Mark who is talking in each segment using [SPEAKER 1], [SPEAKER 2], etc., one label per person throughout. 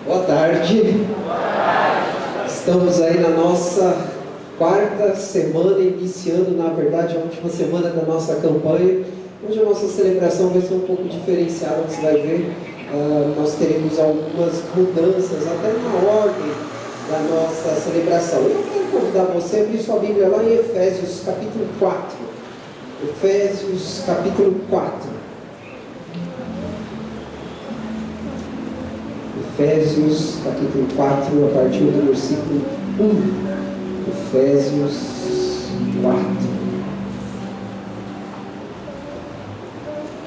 [SPEAKER 1] Boa tarde. Estamos aí na nossa quarta semana, iniciando, na verdade, a última semana da nossa campanha. Hoje a nossa celebração vai ser um pouco diferenciada, você vai ver. Nós teremos algumas mudanças, até na ordem da nossa celebração. Eu quero convidar você a abrir sua Bíblia lá em Efésios capítulo 4. Efésios capítulo 4. Efésios capítulo 4, a partir do versículo 1. Efésios 4.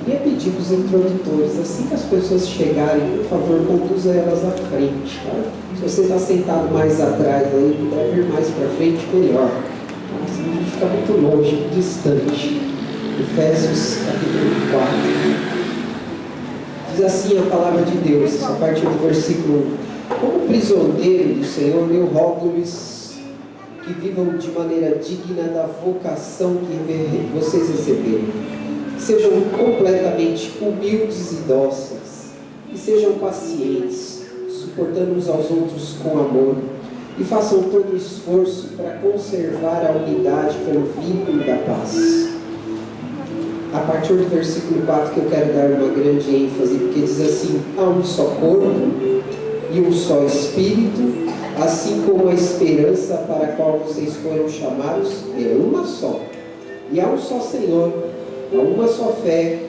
[SPEAKER 1] Queria pedir para os introdutores, assim que as pessoas chegarem, por favor, conduza elas à frente, tá? Se você está sentado mais atrás aí, puder vir mais para frente, melhor. Tá? Senão a gente fica muito longe, muito distante. Efésios capítulo 4. Diz assim a palavra de Deus, a partir do versículo 1. Como prisioneiro do Senhor, eu rogo-lhes que vivam de maneira digna da vocação que vocês receberam. Que sejam completamente humildes e dóceis, que sejam pacientes, suportando uns aos outros com amor, e façam todo o esforço para conservar a unidade pelo vínculo da paz. A partir do versículo 4 que eu quero dar uma grande ênfase, porque diz assim: há um só corpo e um só Espírito, assim como a esperança para a qual vocês foram chamados é uma só. E há um só Senhor, há uma só fé,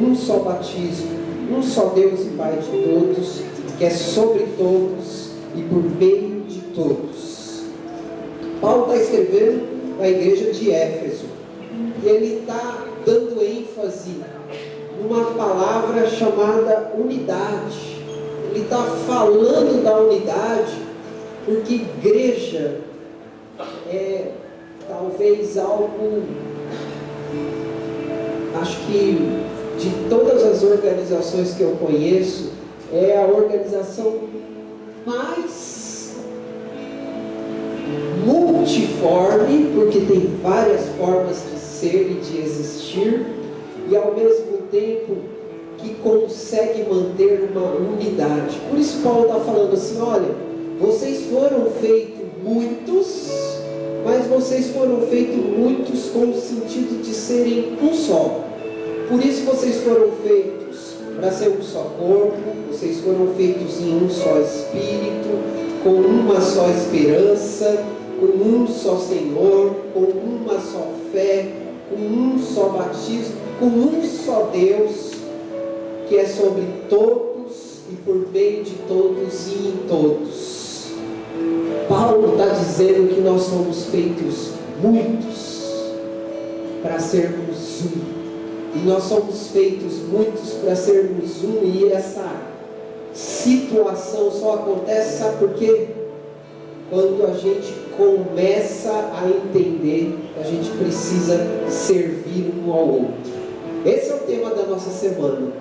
[SPEAKER 1] um só batismo, um só Deus e Pai de todos, que é sobre todos e por meio de todos. Paulo está escrevendo na igreja de Éfeso, e ele está dando ênfase numa palavra chamada unidade. Ele está falando da unidade, porque igreja é talvez algo, acho que de todas as organizações que eu conheço, é a organização mais multiforme, porque tem várias formas de ser e de existir, e ao mesmo tempo que consegue manter uma unidade. Por isso Paulo está falando assim: olha, vocês foram feitos muitos, mas vocês foram feitos muitos com o sentido de serem um só. Por isso vocês foram feitos para ser um só corpo, vocês foram feitos em um só Espírito, com uma só esperança, com um só Senhor, com uma só fé, com um só batismo, com um só Deus, que é sobre todos e por meio de todos e em todos. Paulo está dizendo que nós somos feitos muitos para sermos um. E nós somos feitos muitos para sermos um. E essa situação só acontece, sabe por quê? Quando a gente começa a entender que a gente precisa servir um ao outro. Esse é o tema da nossa semana.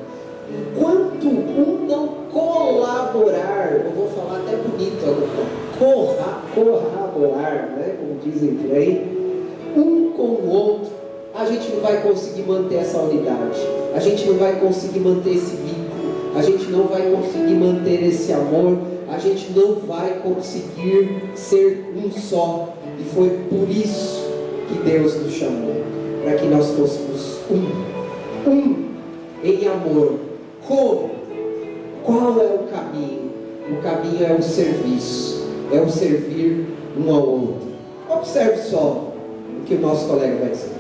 [SPEAKER 1] Enquanto um não colaborar, eu vou falar até bonito agora, corroborar, né, como dizem por aí, um com o outro, a gente não vai conseguir manter essa unidade, a gente não vai conseguir manter esse vínculo, a gente não vai conseguir manter esse amor, a gente não vai conseguir ser um só. E foi por isso que Deus nos chamou, para que nós fôssemos um em amor. Como? Qual é o caminho? O caminho é o serviço, é o servir um ao outro. Observe só o que o nosso colega vai dizer.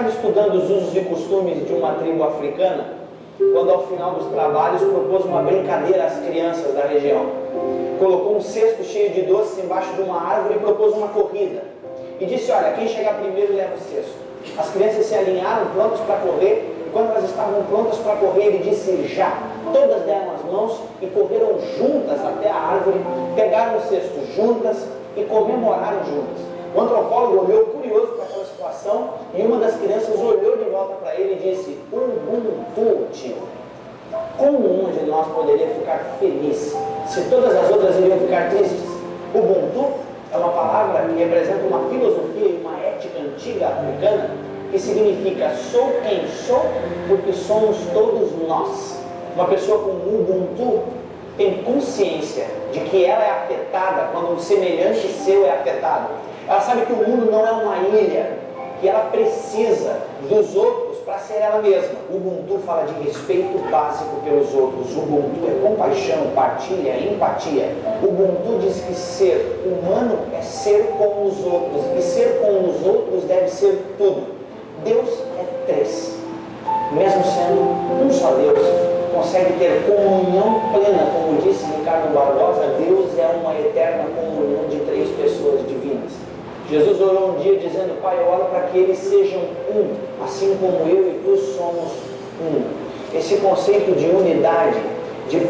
[SPEAKER 2] Estudando os usos e costumes de uma tribo africana, quando ao final dos trabalhos propôs uma brincadeira às crianças da região. Colocou um cesto cheio de doces embaixo de uma árvore e propôs uma corrida. E disse: olha, quem chegar primeiro leva o cesto. As crianças se alinharam prontas para correr, e quando elas estavam prontas para correr, ele disse: já. Todas deram as mãos e correram juntas até a árvore, pegaram o cesto juntas e comemoraram juntas. O antropólogo olhou curioso para aquela situação situação e uma das crianças olhou de volta para ele e disse: Ubuntu, tio. Como um de nós poderia ficar feliz se todas as outras iriam ficar tristes? Ubuntu é uma palavra que representa uma filosofia e uma ética antiga africana que significa sou quem sou porque somos todos nós. Uma pessoa com Ubuntu tem consciência de que ela é afetada quando um semelhante seu é afetado. Ela sabe que o mundo não é uma ilha, que ela precisa dos outros para ser ela mesma. O Ubuntu fala de respeito básico pelos outros. O Ubuntu é compaixão, partilha, empatia. O Ubuntu diz que ser humano é ser com os outros, e ser com os outros deve ser tudo. Deus é três. Mesmo sendo um só Deus, consegue ter comunhão plena, como disse Ricardo Barbosa. Deus é uma eterna comunhão de três pessoas divinas. Jesus orou um dia dizendo: Pai, eu oro para que eles sejam um, assim como eu e tu somos um. Esse conceito de unidade, de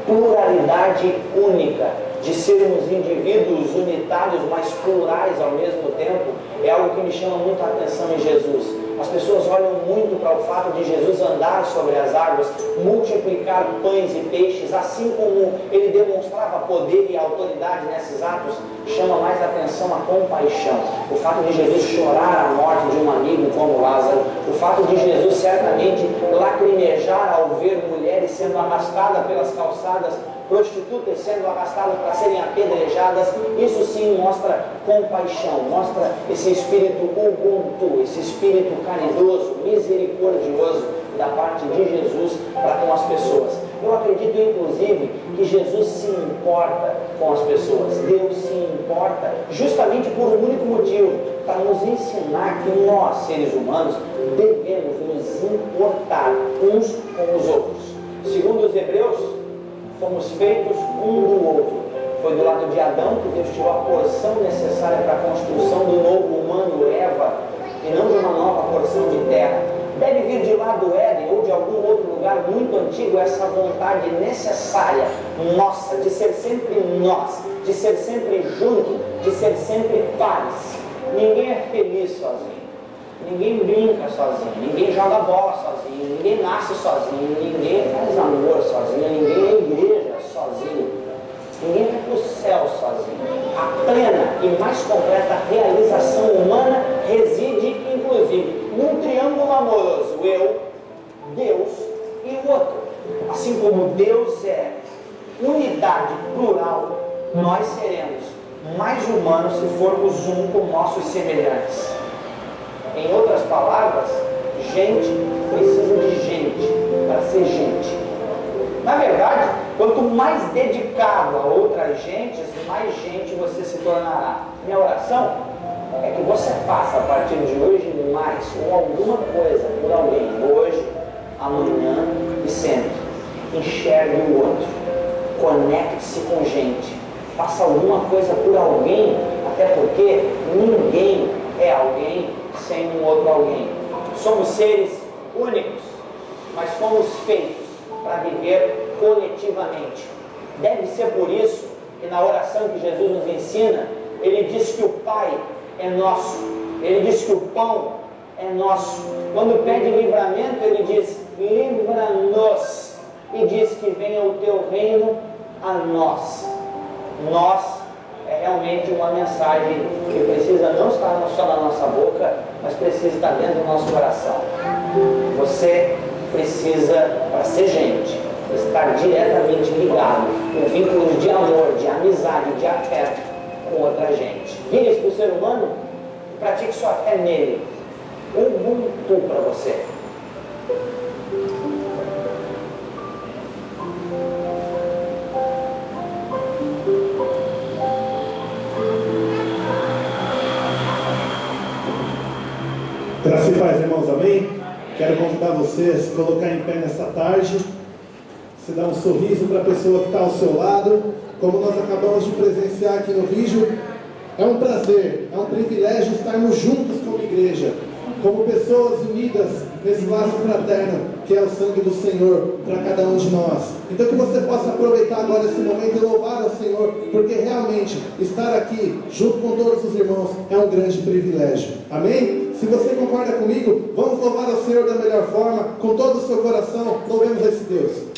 [SPEAKER 2] pluralidade única, de sermos indivíduos unitários, mas plurais ao mesmo tempo, é algo que me chama muito a atenção em Jesus. As pessoas olham muito para o fato de Jesus andar sobre as águas, multiplicar pães e peixes, assim como ele demonstrava poder e autoridade nesses atos. Chama mais atenção a compaixão. O fato de Jesus chorar a morte de um amigo como Lázaro, o fato de Jesus certamente lacrimejar ao ver mulheres sendo arrastadas pelas calçadas, prostitutas sendo arrastadas para serem apedrejadas. Isso sim mostra compaixão, mostra esse espírito Ubuntu, esse espírito caridoso, misericordioso da parte de Jesus para com as pessoas. Eu acredito inclusive que Jesus se importa com as pessoas. Deus se importa justamente por um único motivo: para nos ensinar que nós, seres humanos, devemos nos importar uns com os outros. Segundo os Hebreus, fomos feitos um do outro. Foi do lado de Adão que Deus tirou a porção necessária para a construção do novo humano, Eva, e não de uma nova porção de terra. Deve vir de lá do Éden ou de algum outro lugar muito antigo essa vontade necessária, nossa, de ser sempre nós, de ser sempre junto, de ser sempre pares. Ninguém é feliz sozinho, ninguém brinca sozinho, ninguém joga bola sozinho, ninguém nasce sozinho, ninguém faz amor sozinho, ninguém é igreja sozinho, ninguém vai para o céu sozinho. A plena e mais completa realização humana reside, inclusive, num triângulo amoroso: eu, Deus e o outro. Assim como Deus é unidade plural, nós seremos mais humanos se formos um com nossos semelhantes. Em outras palavras, gente precisa de gente para ser gente. Na verdade, quanto mais dedicado a outras gentes, mais gente você se tornará. Minha oração é que você faça a partir de hoje mais ou alguma coisa por alguém, hoje, amanhã e sempre. Enxergue o outro, conecte-se com gente, faça alguma coisa por alguém, até porque ninguém é alguém sem um outro alguém. Somos seres únicos, mas fomos feitos para viver coletivamente. Deve ser por isso que na oração que Jesus nos ensina, ele diz que o Pai é nosso, ele diz que o pão é nosso. Quando pede livramento, ele diz: livra-nos, e diz que venha o teu reino a nós. Nós é realmente uma mensagem que precisa não estar só na nossa boca, mas precisa estar dentro do nosso coração. Você precisa, para ser gente, estar diretamente ligado com vínculos de amor, de amizade, de afeto com outra gente. Vire-se para o ser humano e pratique sua fé nele. Ubuntu para você.
[SPEAKER 3] Graças e paz, irmãos, amém? Quero convidar você a se colocar em pé nessa tarde, se dar um sorriso para a pessoa que está ao seu lado, como nós acabamos de presenciar aqui no vídeo. É um prazer, é um privilégio estarmos juntos como igreja, como pessoas unidas nesse laço fraterno que é o sangue do Senhor para cada um de nós. Então que você possa aproveitar agora esse momento e louvar ao Senhor, porque realmente estar aqui junto com todos os irmãos é um grande privilégio. Amém? Se você concorda comigo, vamos louvar ao Senhor da melhor forma, com todo o seu coração, louvemos a esse Deus.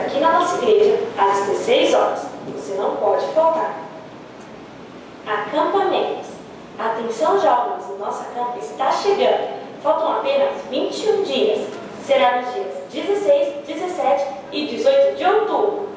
[SPEAKER 4] aqui na nossa igreja às 16 horas. Você não pode faltar. Acampamentos. Atenção, jovens, o nosso acampo está chegando. Faltam apenas 21 dias. Será nos dias 16, 17 e 18 de outubro.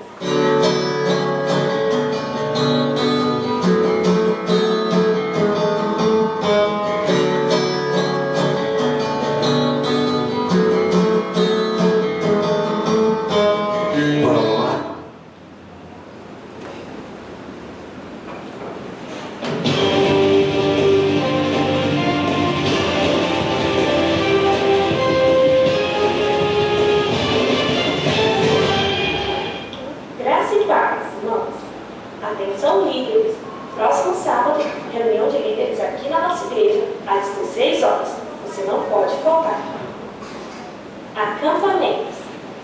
[SPEAKER 4] Atenção, líderes! Próximo sábado, reunião de líderes aqui na nossa igreja, às 16 horas. Você não pode faltar. Acampamentos.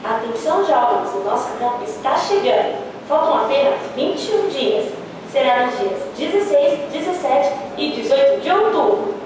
[SPEAKER 4] Atenção, jovens, o nosso acampo está chegando. Faltam apenas 21 dias. Será nos dias 16, 17 e 18 de outubro.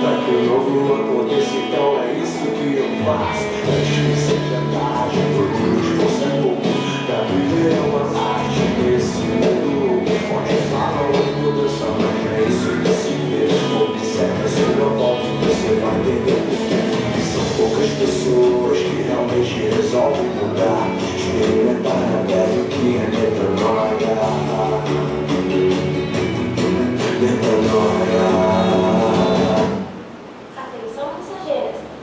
[SPEAKER 5] Para que o novo aconteça, então é isso que eu faço. Antes que seja tarde, todo esforço é pouco para viver uma arte nesse mundo. Onde falam em mudança, mas é isso que se vê. Observa a sua volta e você vai entender porquê. E são poucas pessoas que realmente resolvem mudar. Experimentar na pele o que é metanoia.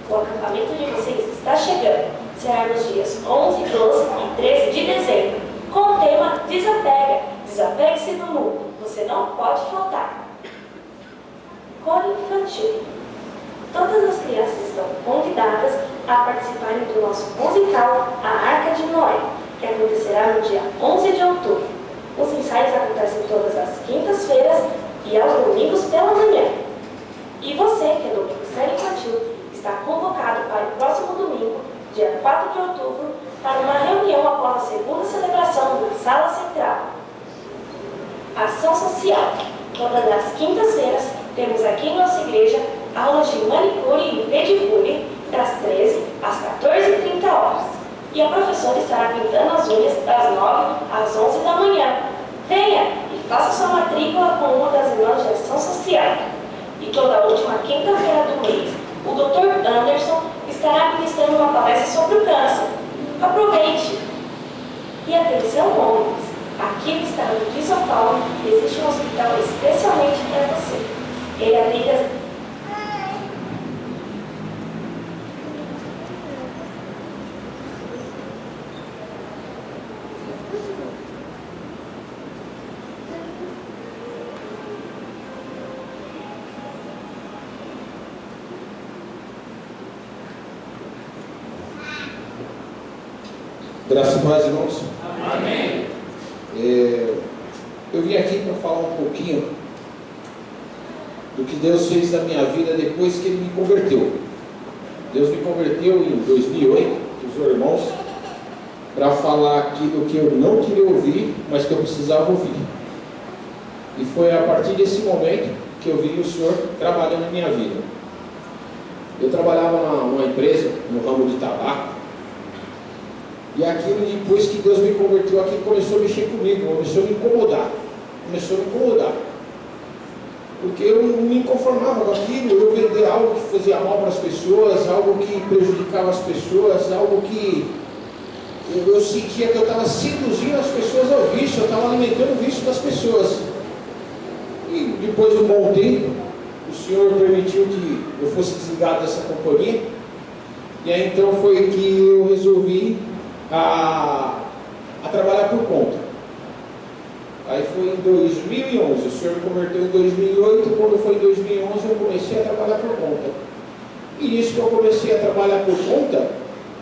[SPEAKER 4] O acampamento de vocês está chegando. Será nos dias 11, 12 e 13 de dezembro, com o tema Desapega. Desapegue-se do mundo. Você não pode faltar. Coro infantil. Todas as crianças estão convidadas a participarem do nosso musical A Arca de Noé, que acontecerá no dia 11 de outubro. Os ensaios acontecem todas as quintas-feiras e aos domingos pela manhã. E você, que é do Ministério Infantil, está convocado para o próximo domingo, dia 4 de outubro, para uma reunião após a segunda celebração na Sala Central. Ação social. Todas as quintas-feiras, temos aqui em nossa igreja aulas de manicure e pedicure, das 13 às 14h30 horas. E a professora estará pintando as unhas das 9 às 11 da manhã. Venha e faça sua matrícula com uma das irmãs de ação social. E toda a última quinta-feira do mês, o Dr. Anderson estará ministrando uma palestra sobre o câncer. Aproveite! E atenção, homens! Aqui no estado de São Paulo existe um hospital especialmente para você. Ele atende
[SPEAKER 6] Graças a Deus, irmãos.
[SPEAKER 7] Amém.
[SPEAKER 6] Eu vim aqui para falar um pouquinho do que Deus fez na minha vida depois que Ele me converteu. Deus me converteu em 2008, os irmãos, para falar aquilo que eu não queria ouvir, mas que eu precisava ouvir. E foi a partir desse momento que eu vi o Senhor trabalhando na minha vida. Eu trabalhava numa empresa, no ramo de tabaco. E aquilo, depois que Deus me converteu aqui, começou a mexer comigo, começou a me incomodar. Porque eu não me conformava com aquilo, eu vender algo que fazia mal para as pessoas, algo que prejudicava as pessoas, algo que eu sentia que eu estava seduzindo as pessoas ao vício, eu estava alimentando o vício das pessoas. E depois de um bom tempo, o Senhor permitiu que eu fosse desligado dessa companhia. E aí então foi que eu resolvi a trabalhar por conta. Aí foi em 2011, o Senhor me converteu em 2008, quando foi em 2011 eu comecei a trabalhar por conta. E nisso que eu comecei a trabalhar por conta,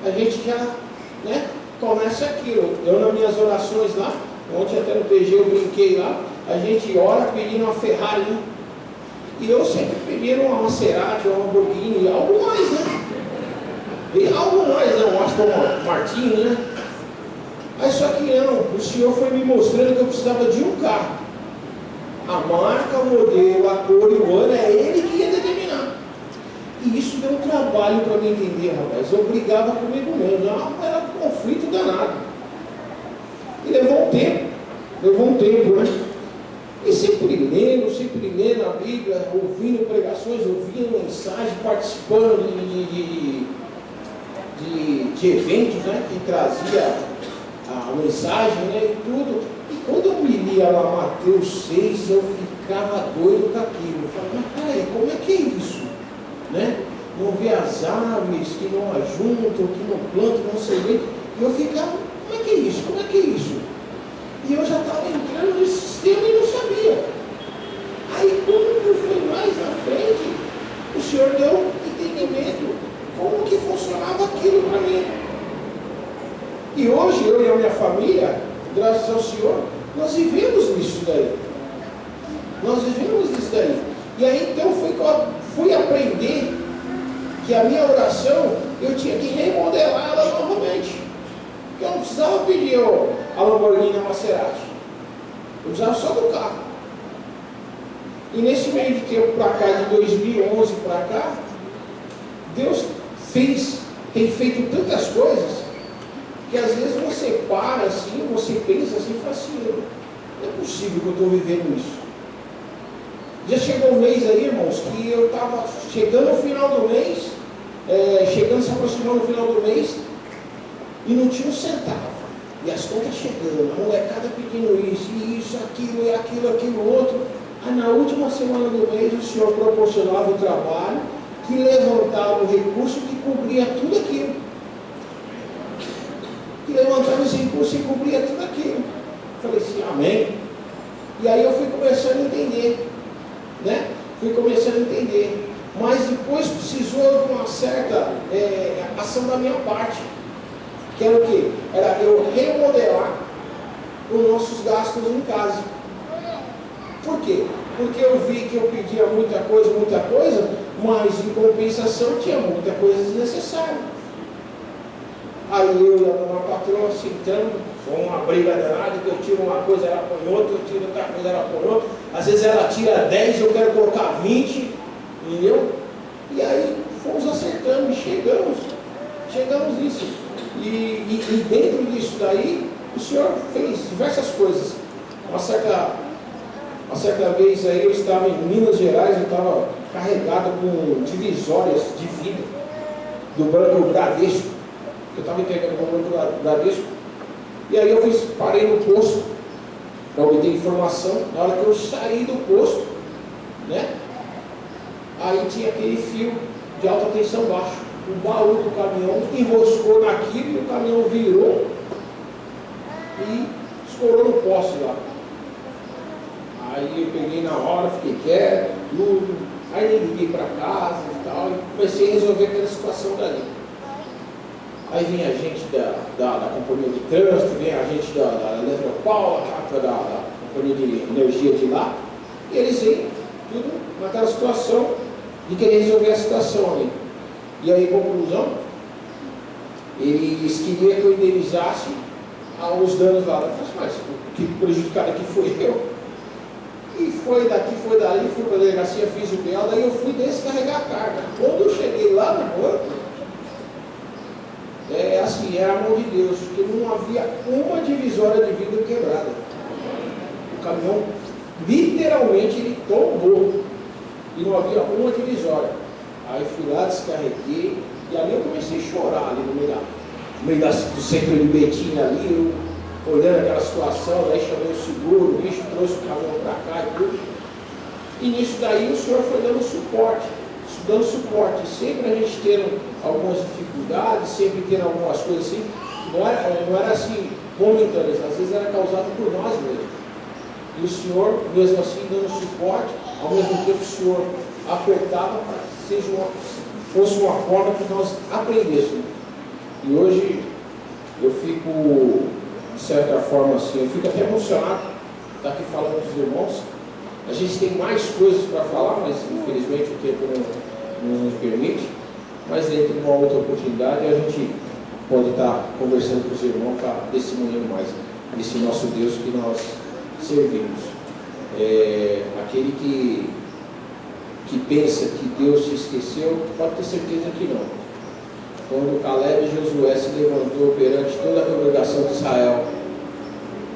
[SPEAKER 6] a gente já, começa aquilo. Eu nas minhas orações lá, ontem até no PG eu brinquei lá, a gente ora pedindo uma Ferrari, E eu sempre pedia uma Maserati, uma Lamborghini, algo mais, né? E algo mais, né? Um Aston Martin, né? Aí só que não, o Senhor foi me mostrando que eu precisava de um carro. A marca, o modelo, a cor e o ano, é Ele que ia determinar. E isso deu um trabalho para mim entender, rapaz. Eu brigava comigo mesmo, era um conflito danado. E levou um tempo, né? E sempre lendo a Bíblia, ouvindo pregações, ouvindo mensagens, participando de eventos, né, que trazia a mensagem, né, e tudo. E quando eu me lia lá Mateus 6, eu ficava doido com aquilo. Eu falava, mas peraí, como é que é isso? Né? Não vê as aves que não ajuntam, que não plantam, não semeia. E eu ficava, como é que é isso? Como é que é isso? E eu já estava entrando nesse sistema e não sabia. Aí quando foi mais na frente, o Senhor deu entendimento como que funcionava aquilo para mim. E hoje eu e a minha família, graças ao Senhor, nós vivemos nisso daí. Nós vivemos nisso daí. E aí então foi que eu fui aprender que a minha oração eu tinha que remodelar ela novamente. Eu não precisava pedir a Lamborghini, a Maserati. Eu precisava só do carro. E nesse meio de tempo para cá, de 2011 para cá, Deus tem feito tantas coisas, que às vezes você para assim, você pensa assim e fala assim, não é possível que eu estou vivendo isso. Já chegou um mês aí, irmãos, que eu estava chegando no final do mês, se aproximando no final do mês, e não tinha um centavo. E as contas chegando, a molecada pedindo isso, aquilo, outro. Aí na última semana do mês o Senhor proporcionava o trabalho que levantava o recurso que cobria tudo aquilo. Que levantava esse recurso e cobria tudo aquilo. Falei assim, amém. E aí eu fui começando a entender, né? Mas depois precisou de uma certa ação da minha parte. Que era o quê? Era eu remodelar os nossos gastos em casa. Por quê? Porque eu vi que eu pedia muita coisa, mas em compensação tinha muita coisa desnecessária. Aí eu e a dona patroa sentando, foi uma briga danada, que eu tiro uma coisa, ela põe outra, eu tiro outra coisa, ela põe outra. Às vezes ela tira 10, eu quero colocar 20, entendeu? E aí fomos acertando e chegamos nisso. E dentro disso daí, o Senhor fez diversas coisas. Uma certa vez aí eu estava em Minas Gerais, eu estava carregado com divisórias de vida do Banco Bradesco. Eu estava entregando com o Banco Bradesco. E aí eu parei no posto para obter informação. Na hora que eu saí do posto, né? Aí tinha aquele fio de alta tensão baixo. O baú do caminhão enroscou naquilo e o caminhão virou e escorou no poste lá. Aí eu peguei na hora, fiquei quieto, tudo. Aí liguei para casa e tal, e comecei a resolver aquela situação dali. Aí vem a gente da companhia de trânsito, vem a gente da Eletropaulo, da companhia de energia de lá, e eles vêm tudo naquela situação de querer resolver a situação ali. E aí, conclusão, eles queriam que eu indenizasse os danos lá. Eu falei assim, mas o que prejudicado aqui foi eu. E foi daqui, foi dali, fui para a delegacia, fiz o BL, daí eu fui descarregar a carga. Quando eu cheguei lá no banco, era a mão de Deus, porque não havia uma divisória de vidro quebrada. O caminhão, literalmente, ele tombou. E não havia uma divisória. Aí fui lá, descarreguei, e ali eu comecei a chorar ali no meio do centro de Betim ali, eu olhando aquela situação, daí chamei o seguro, o bicho trouxe o caminhão para cá e tudo. E nisso daí o Senhor foi dando suporte. Sempre a gente tendo algumas dificuldades, sempre tendo algumas coisas assim, não era assim momentâneas, às vezes era causado por nós mesmos. E o Senhor, mesmo assim, dando suporte, ao mesmo tempo o Senhor apertava para que fosse uma forma que nós aprendêssemos. E hoje eu fico, de certa forma assim, eu fico até emocionado, estar aqui falando com os irmãos, A gente tem mais coisas para falar, mas infelizmente o tempo não nos permite. Mas dentro de uma outra oportunidade a gente pode estar conversando com os irmãos, estar testemunhando mais desse nosso Deus que nós servimos. Aquele que pensa que Deus se esqueceu, pode ter certeza que não. Quando Caleb e Josué se levantou perante toda a congregação de Israel,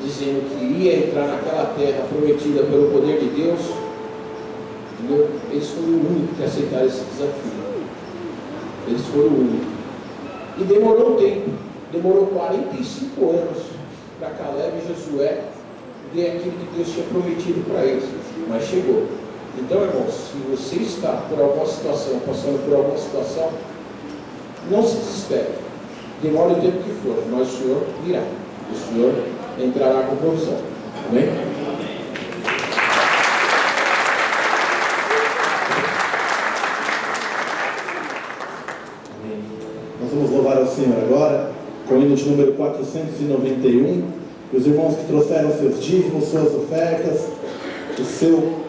[SPEAKER 6] dizendo que ia entrar naquela terra prometida pelo poder de Deus, entendeu? Eles foram o único que aceitaram esse desafio. Eles foram o único. E demorou um tempo, demorou 45 anos para Caleb e Josué ver aquilo que Deus tinha prometido para eles, mas chegou. Então, irmãos, se você está por alguma situação, passando por alguma situação, não se desespere. Demora o tempo que for, mas o Senhor virá. O Senhor entrará com provisão. Amém?
[SPEAKER 3] Amém. Nós vamos louvar ao Senhor agora, com o hino de número 491. E os irmãos que trouxeram seus dízimos, suas ofertas, o seu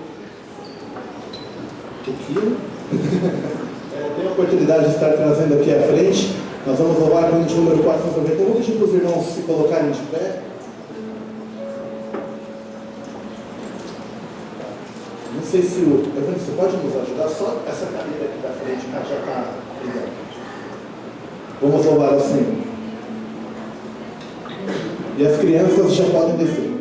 [SPEAKER 3] quilo, tem a oportunidade de estar trazendo aqui à frente. Nós vamos louvar com o hino de número 491. Eu vou pedir para os irmãos se colocarem de pé. Não sei se Evandro, você pode nos ajudar? Só essa cadeira aqui da frente, já está ligado. Vamos louvar ao Senhor. E as crianças já podem descer.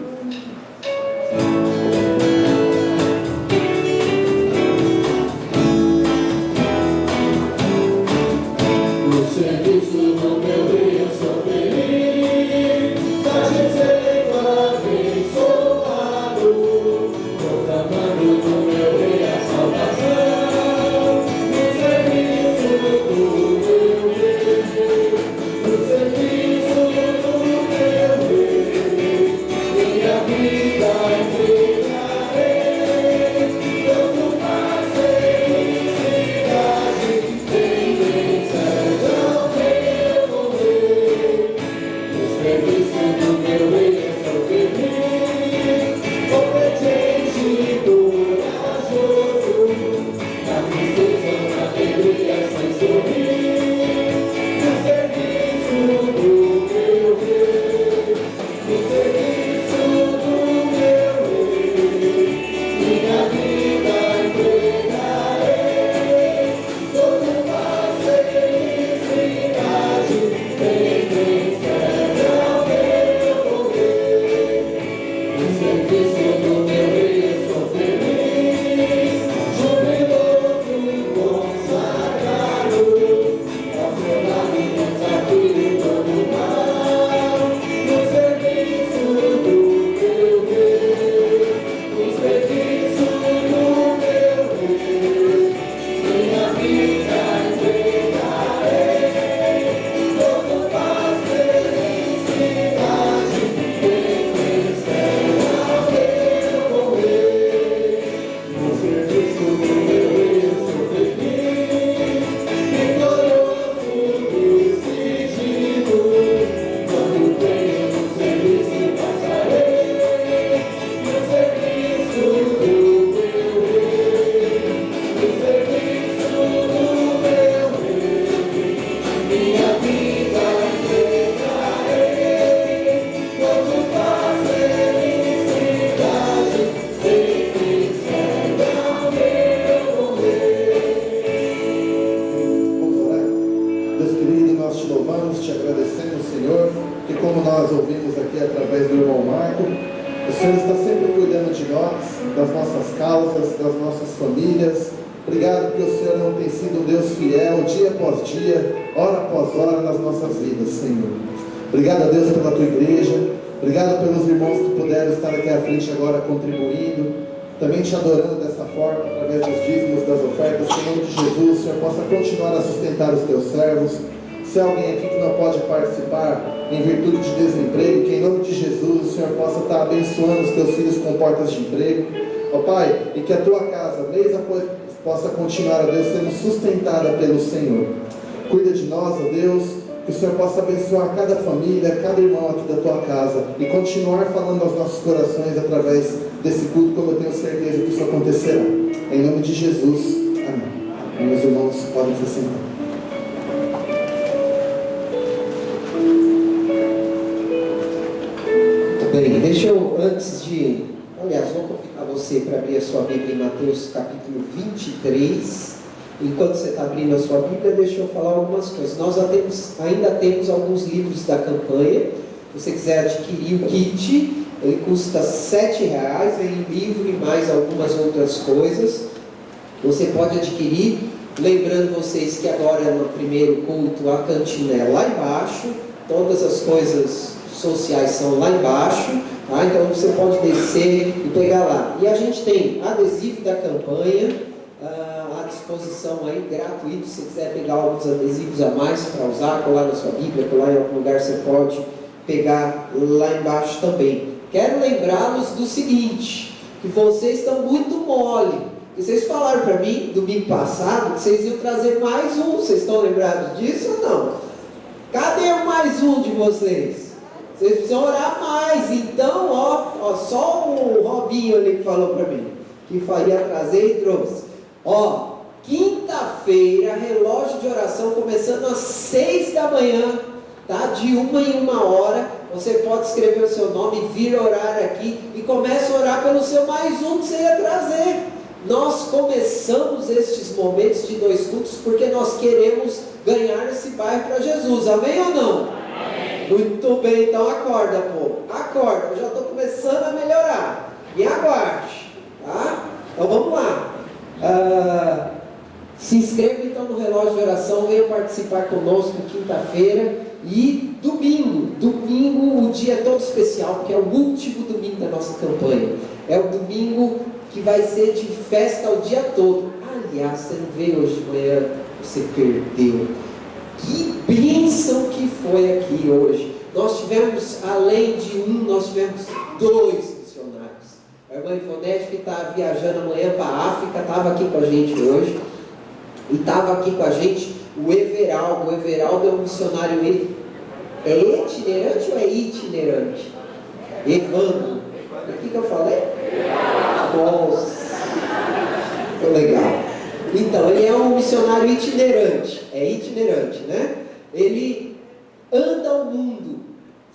[SPEAKER 3] Obrigado a Deus pela tua igreja, obrigado pelos irmãos que puderam estar aqui à frente agora contribuindo, também te adorando dessa forma, através dos dízimos, das ofertas, que em nome de Jesus o Senhor possa continuar a sustentar os teus servos. Se há alguém aqui que não pode participar em virtude de desemprego, que em nome de Jesus o Senhor possa estar abençoando os teus filhos com portas de emprego, ó Pai, e que a tua casa, mês após, possa continuar, ó Deus, sendo sustentada pelo Senhor. Cuida de nós, ó Deus. Que o Senhor possa abençoar cada família, cada irmão aqui da tua casa e continuar falando aos nossos corações através desse culto, como eu tenho certeza que isso acontecerá. Em nome de Jesus, amém. Meus irmãos podem se sentar.
[SPEAKER 1] Muito bem, deixa eu, aliás, vou convidar você para abrir a sua Bíblia em Mateus capítulo 23. Enquanto você está abrindo a sua Bíblia, deixa eu falar algumas coisas. Nós ainda temos alguns livros da campanha. Se você quiser adquirir o kit, ele custa R$ 7,00, vem livro e mais algumas outras coisas. Você pode adquirir, lembrando vocês que agora no primeiro culto a cantina é lá embaixo, todas as coisas sociais são lá embaixo, tá? Então você pode descer e pegar lá. E a gente tem adesivo da campanha à disposição aí, gratuito. Se você quiser pegar alguns adesivos a mais para usar, colar na sua Bíblia, colar em algum lugar, você pode pegar lá embaixo também. Quero lembrá-los do seguinte, que vocês estão muito mole. Vocês falaram para mim, domingo passado, que vocês iam trazer mais um. Vocês estão lembrados disso ou não? Cadê o mais um de vocês? Vocês precisam orar mais. Então, ó, só o Robinho ali que falou para mim, que ia trazer e trouxe. Ó, quinta-feira, relógio de oração começando às 6 da manhã, tá? De 1 em 1 hora, você pode escrever o seu nome, vir orar aqui e começa a orar pelo seu mais um que você ia trazer. Nós começamos estes momentos de 2 cultos porque nós queremos ganhar esse bairro para Jesus, amém ou não? Amém. Muito bem, então acorda, povo, acorda, eu já estou começando a melhorar, me aguarde, tá? Então vamos lá. Se inscreva então no relógio de oração, venha participar conosco quinta-feira e domingo o dia é todo especial, porque é o último domingo da nossa campanha, é o domingo que vai ser de festa o dia todo. Aliás, você não veio hoje de manhã, você perdeu. Que bênção que foi aqui hoje. Nós tivemos, além de nós tivemos 2 missionários. A irmã Ivonete, que está viajando amanhã para a África, estava aqui com a gente hoje. E estava aqui com a gente o Everaldo. O Everaldo é um missionário, é itinerante ou é itinerante? Evandro. O que eu falei? Nossa, que legal. Então, ele é um missionário itinerante. É itinerante, né? Ele anda ao mundo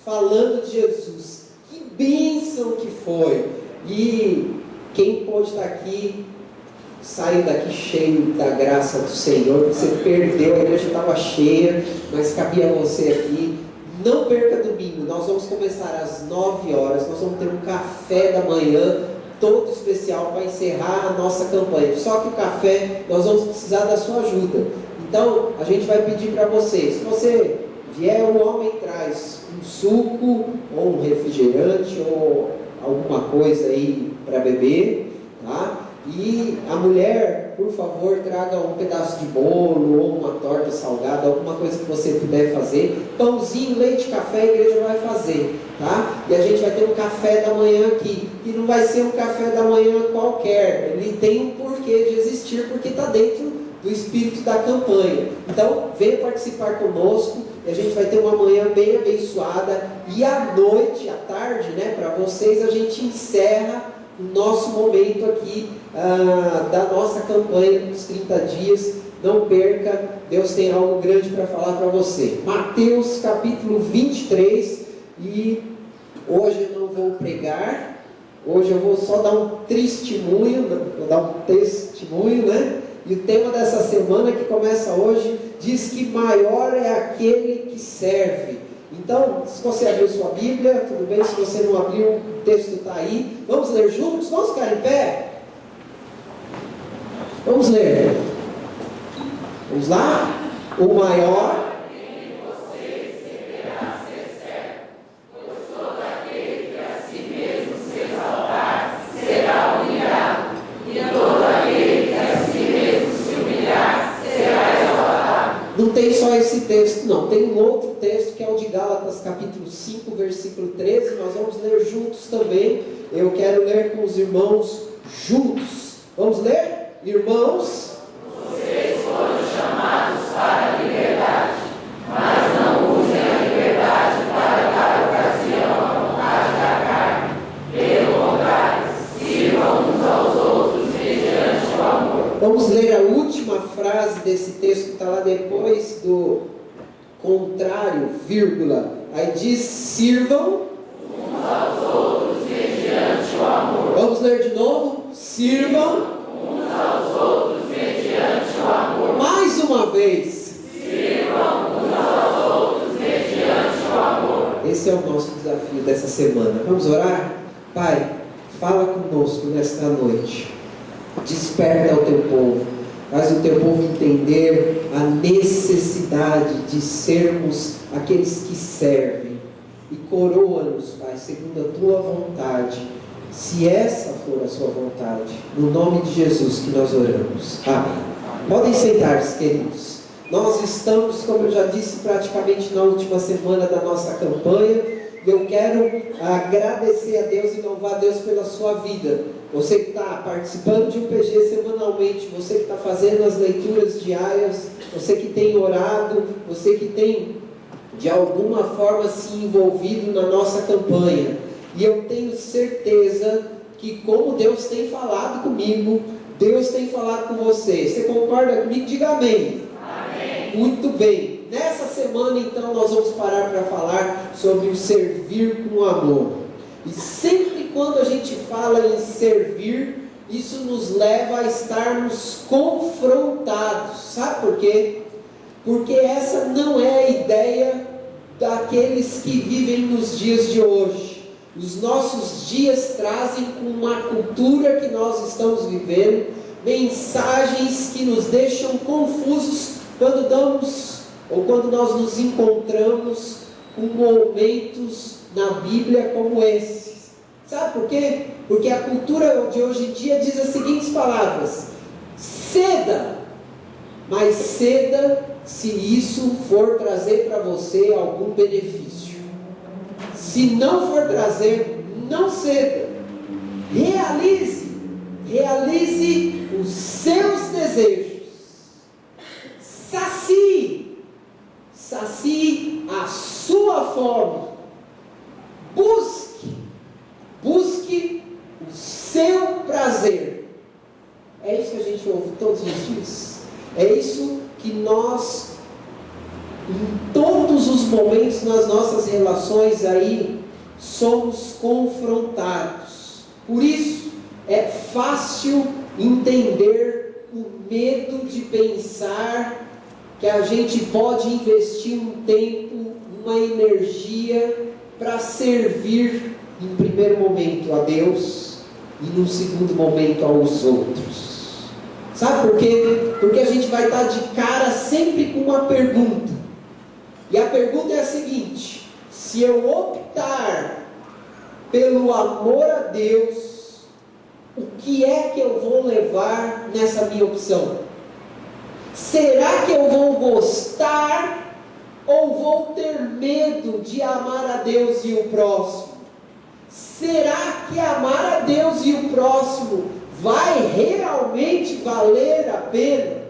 [SPEAKER 1] falando de Jesus. Que bênção que foi. E quem pode estar aqui, saiu daqui cheio da graça do Senhor. Você perdeu, a igreja estava cheia, mas cabia você aqui. Não perca domingo, nós vamos começar às 9 horas, nós vamos ter um café da manhã, todo especial para encerrar a nossa campanha. Só que o café, nós vamos precisar da sua ajuda. Então, a gente vai pedir para você, se você vier, o homem traz um suco, ou um refrigerante, ou alguma coisa aí para beber, tá? E a mulher, por favor, traga um pedaço de bolo ou uma torta salgada, alguma coisa que você puder fazer. Pãozinho, leite, café, a igreja vai fazer, tá? E a gente vai ter um café da manhã aqui. E não vai ser um café da manhã qualquer. Ele tem um porquê de existir, porque está dentro do espírito da campanha. Então, venha participar conosco. E a gente vai ter uma manhã bem abençoada. E à noite, à tarde, né, para vocês, a gente encerra o nosso momento aqui da nossa campanha dos 30 dias. Não perca, Deus tem algo grande para falar para você. Mateus capítulo 23. E hoje eu não vou pregar, hoje eu vou só dar um testemunho, né? E o tema dessa semana, que começa hoje, diz que maior é aquele que serve. Então, se você abriu sua Bíblia, tudo bem. Se você não abriu, o texto está aí. Vamos ler juntos? Vamos ficar em pé? Vamos ler. Vamos lá? O maior... Não tem só esse texto, não. Tem um outro texto que é o de Gálatas, capítulo 5, versículo 13. Nós vamos ler juntos também. Eu quero ler com os irmãos juntos. Vamos ler? Irmãos, vocês foram chamados para a liberdade, mas não ler a última frase desse texto que está lá depois do contrário, vírgula. Aí diz: sirvam uns aos outros mediante o amor. Vamos ler de novo? Sirvam uns aos outros mediante o amor. Mais uma vez. Sirvam uns aos outros mediante o amor. Esse é o nosso desafio dessa semana. Vamos orar? Pai, fala conosco nesta noite. Desperta o teu povo. Faz o teu povo entender a necessidade de sermos aqueles que servem. E coroa-nos, Pai, segundo a tua vontade, se essa for a sua vontade. No nome de Jesus que nós oramos. Amém. Podem sentar-se, queridos. Nós estamos, como eu já disse, praticamente na última semana da nossa campanha. Eu quero agradecer a Deus e louvar a Deus pela sua vida. Você que está participando de um PG semanalmente, você que está fazendo as leituras diárias, você que tem orado, você que tem de alguma forma se envolvido na nossa campanha. E eu tenho certeza que, como Deus tem falado comigo, Deus tem falado com você. Você concorda comigo? Diga amém. Amém. Muito bem. Nessa semana, então, nós vamos parar para falar sobre o servir com amor. E sempre quando a gente fala em servir, isso nos leva a estarmos confrontados. Sabe por quê? Porque essa não é a ideia daqueles que vivem nos dias de hoje. Os nossos dias trazem, com uma cultura que nós estamos vivendo, mensagens que nos deixam confusos quando damos ou quando nós nos encontramos com momentos na Bíblia como esses. Sabe por quê? Porque a cultura de hoje em dia diz as seguintes palavras: ceda, mas ceda se isso for trazer para você algum benefício. Se não for trazer, não ceda. Realize os seus desejos. Sacie a sua fome. Busque o seu prazer. É isso que a gente ouve todos os dias. É isso que nós, em todos os momentos nas nossas relações aí, somos confrontados. Por isso, é fácil entender o medo de pensar que a gente pode investir um tempo, uma energia para servir, em primeiro momento, a Deus e num segundo momento aos outros. Sabe por quê? Porque a gente vai estar de cara sempre com uma pergunta. E a pergunta é a seguinte: se eu optar pelo amor a Deus, o que é que eu vou levar nessa minha opção? Será que eu vou gostar ou vou ter medo de amar a Deus e o próximo? Será que amar a Deus e o próximo vai realmente valer a pena?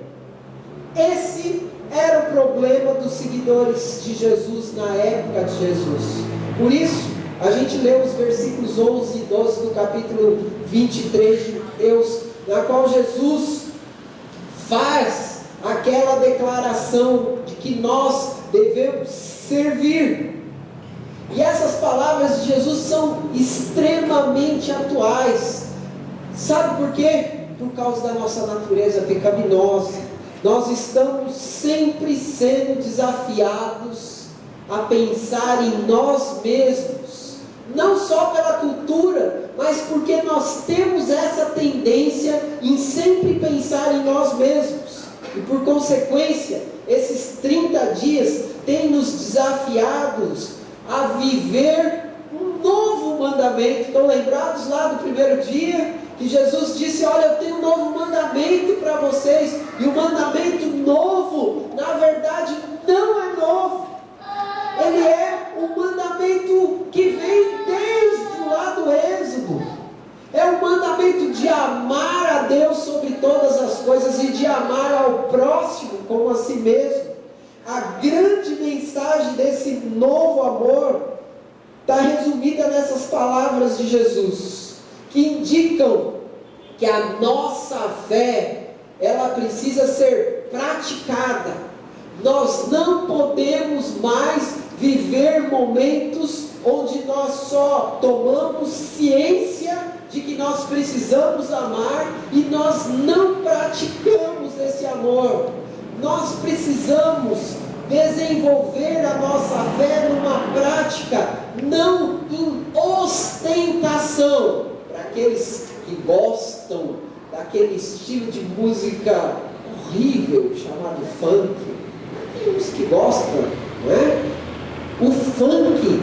[SPEAKER 1] Esse era o problema dos seguidores de Jesus na época de Jesus. Por isso, a gente lê os versículos 11 e 12 do capítulo 23 de Mateus, na qual Jesus faz aquela declaração de que nós devemos servir. E essas palavras de Jesus são extremamente atuais. Sabe por quê? Por causa da nossa natureza pecaminosa. Nós estamos sempre sendo desafiados a pensar em nós mesmos, não só pela cultura, mas porque nós temos essa tendência em sempre pensar em nós mesmos. E por consequência, esses 30 dias têm nos desafiados a viver um novo mandamento. Estão lembrados lá do primeiro dia? Que Jesus disse: olha, eu tenho um novo mandamento para vocês. E o mandamento novo, na verdade, não é novo. Ele é um mandamento que vem desde lá do Êxodo. É o mandamento de amar a Deus sobre todas as coisas e de amar ao próximo como a si mesmo. A grande mensagem desse novo amor está resumida nessas palavras de Jesus, que indicam que a nossa fé ela precisa ser praticada. Nós não podemos mais viver momentos onde nós só tomamos ciência de que nós precisamos amar e nós não praticamos esse amor. Nós precisamos desenvolver a nossa fé numa prática, não em ostentação. Para aqueles que gostam daquele estilo de música horrível chamado funk, tem uns que gostam, não é? O funk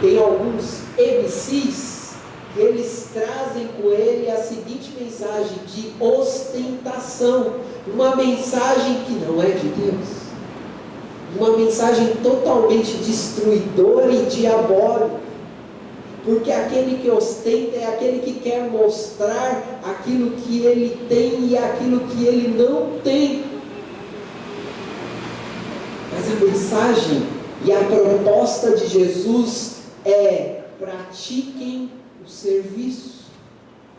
[SPEAKER 1] tem alguns MCs que eles trazem com ele a seguinte mensagem de ostentação, uma mensagem que não é de Deus, uma mensagem totalmente destruidora e diabólica, porque aquele que ostenta é aquele que quer mostrar aquilo que ele tem e aquilo que ele não tem. Mas a mensagem e a proposta de Jesus é: pratiquem o serviço.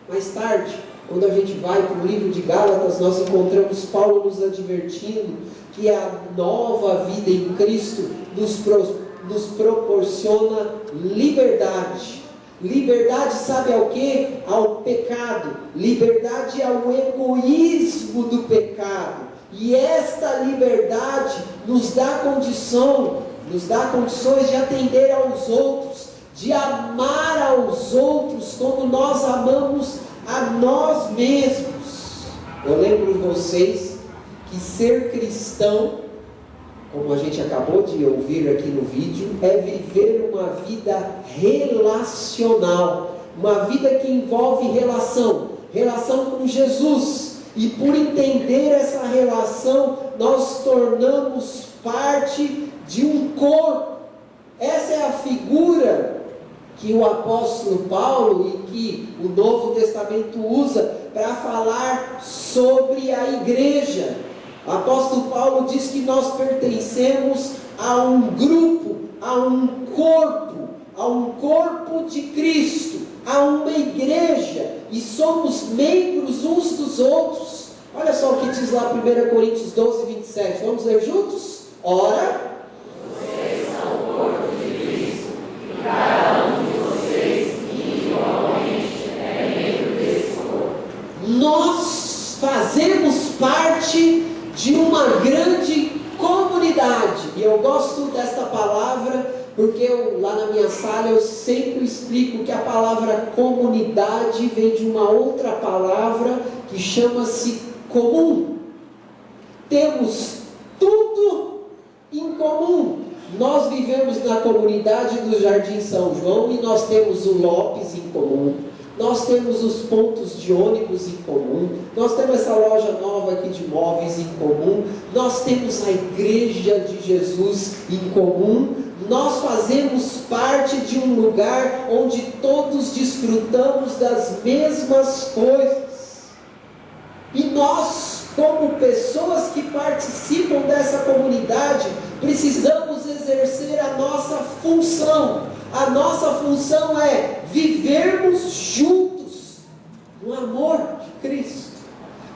[SPEAKER 1] Mais tarde, quando a gente vai para o livro de Gálatas, nós encontramos Paulo nos advertindo que a nova vida em Cristo nos proporciona liberdade. Liberdade, sabe ao que? Ao pecado. Liberdade ao egoísmo do pecado. E esta liberdade nos dá condições de atender aos outros, de amar aos outros como nós amamos a nós mesmos. Eu lembro vocês que ser cristão, como a gente acabou de ouvir aqui no vídeo, é viver uma vida relacional, uma vida que envolve relação com Jesus. E por entender essa relação, nós tornamos parte de um corpo. Essa é a figura que o apóstolo Paulo e que o Novo Testamento usa para falar sobre a igreja. O apóstolo Paulo diz que nós pertencemos a um grupo, a um corpo de Cristo, a uma igreja, e somos membros uns dos outros. Olha só o que diz lá 1 Coríntios 12, 27. Vamos ler juntos? Ora,
[SPEAKER 7] vocês são o corpo de Cristo, e cada um de vocês individualmente é membro desse corpo.
[SPEAKER 1] Nós fazemos parte de uma grande comunidade. E eu gosto desta palavra porque lá na minha sala eu sempre explico que a palavra comunidade vem de uma outra palavra que chama-se comum. Temos tudo em comum. Nós vivemos na comunidade do Jardim São João e nós temos o Lopes em comum. Nós temos os pontos de ônibus em comum. Nós temos essa loja nova aqui de móveis em comum. Nós temos a Igreja de Jesus em comum. Nós fazemos parte de um lugar onde todos desfrutamos das mesmas coisas. E nós, como pessoas que participam dessa comunidade, precisamos exercer a nossa função. A nossa função é vivermos juntos no amor de Cristo.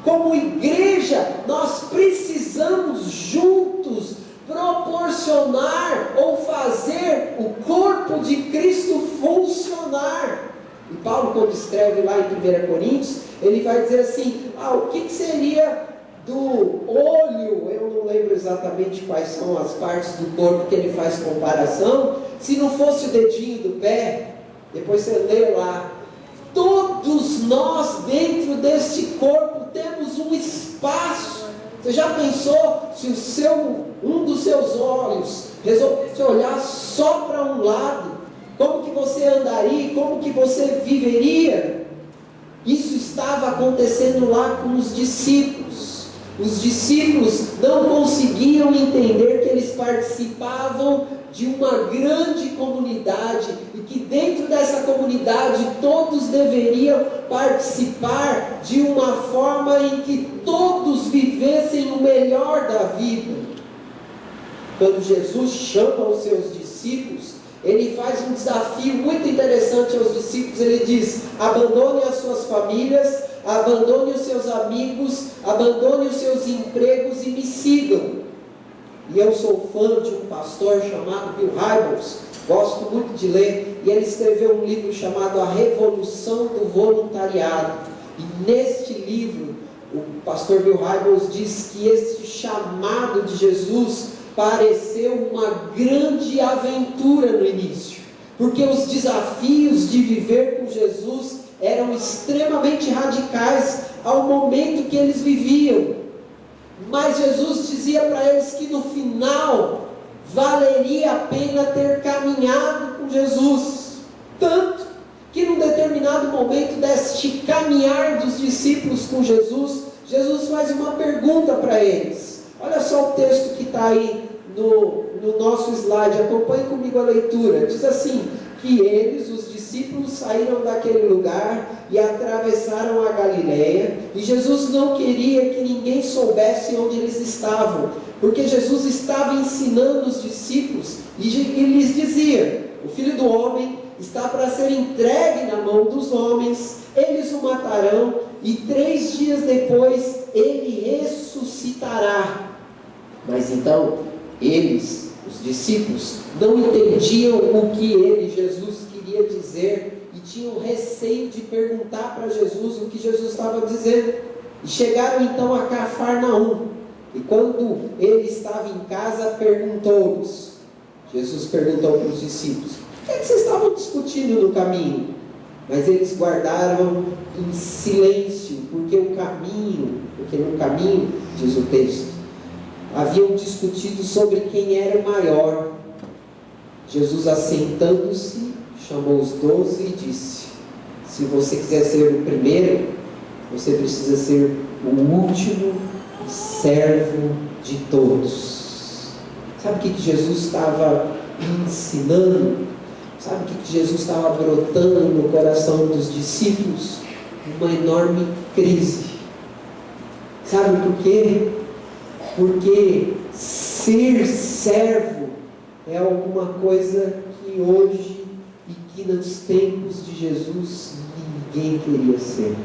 [SPEAKER 1] Como igreja, nós precisamos juntos proporcionar ou fazer o corpo de Cristo funcionar. E Paulo, quando escreve lá em 1 Coríntios, ele vai dizer assim: o que seria do olho? Eu não lembro exatamente quais são as partes do corpo que ele faz comparação, se não fosse o dedinho do pé. Depois você lê lá. Todos nós dentro deste corpo temos um espaço. Você já pensou se um dos seus olhos resolvesse olhar só para um lado? Como que você andaria? Como que você viveria? Isso estava acontecendo lá com os discípulos. Os discípulos não conseguiam entender que eles participavam de uma grande comunidade e que dentro dessa comunidade todos deveriam participar de uma forma em que todos vivessem o melhor da vida. Quando Jesus chama os seus discípulos, ele faz um desafio muito interessante aos discípulos. Ele diz: abandonem as suas famílias, abandone os seus amigos, abandone os seus empregos e me sigam. E eu sou fã de um pastor chamado Bill Hybels, gosto muito de ler, e ele escreveu um livro chamado A Revolução do Voluntariado. E neste livro, o pastor Bill Hybels diz que esse chamado de Jesus pareceu uma grande aventura no início, porque os desafios de viver com Jesus eram extremamente radicais ao momento que eles viviam. Mas Jesus dizia para eles que no final valeria a pena ter caminhado com Jesus. Tanto que num determinado momento deste caminhar dos discípulos com Jesus, Jesus faz uma pergunta para eles. Olha só o texto que está aí no nosso slide, acompanhe comigo a leitura. Diz assim, que eles, os discípulos, saíram daquele lugar e atravessaram a Galileia, e Jesus não queria que ninguém soubesse onde eles estavam, porque Jesus estava ensinando os discípulos, e lhes dizia: o Filho do Homem está para ser entregue na mão dos homens, eles o matarão, e 3 dias depois ele ressuscitará. Mas então, eles, os discípulos, não entendiam o que ele, Jesus, queria dizer, e tinham receio de perguntar para Jesus o que Jesus estava dizendo. E chegaram então a Cafarnaum, e quando ele estava em casa, perguntou-lhes. Jesus perguntou para os discípulos: o que vocês estavam discutindo no caminho? Mas eles guardaram em silêncio, porque no caminho, diz o texto, haviam discutido sobre quem era o maior. Jesus, assentando-se, chamou os 12 e disse: se você quiser ser o primeiro, você precisa ser o último e servo de todos. Sabe o que Jesus estava ensinando? Sabe o que Jesus estava brotando no coração dos discípulos? Uma enorme crise. Sabe por quê? Porque ser servo é alguma coisa que hoje e que nos tempos de Jesus ninguém queria ser.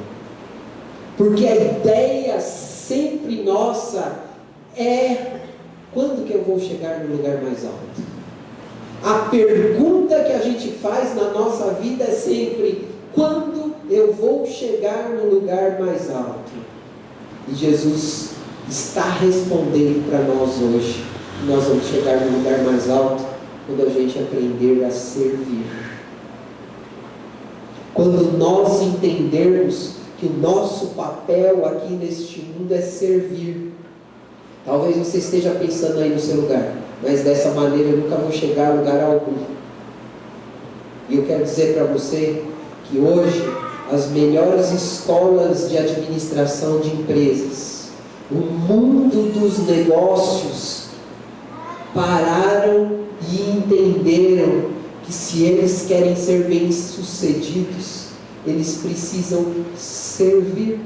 [SPEAKER 1] Porque a ideia sempre nossa é: quando que eu vou chegar no lugar mais alto? A pergunta que a gente faz na nossa vida é sempre: quando eu vou chegar no lugar mais alto? E Jesus está respondendo para nós hoje: nós vamos chegar no lugar mais alto quando a gente aprender a servir. Quando nós entendermos que o nosso papel aqui neste mundo é servir. Talvez você esteja pensando aí no seu lugar: mas dessa maneira eu nunca vou chegar a lugar algum. E eu quero dizer para você que hoje as melhores escolas de administração de empresas, o mundo dos negócios, pararam e entenderam que se eles querem ser bem-sucedidos, eles precisam servir.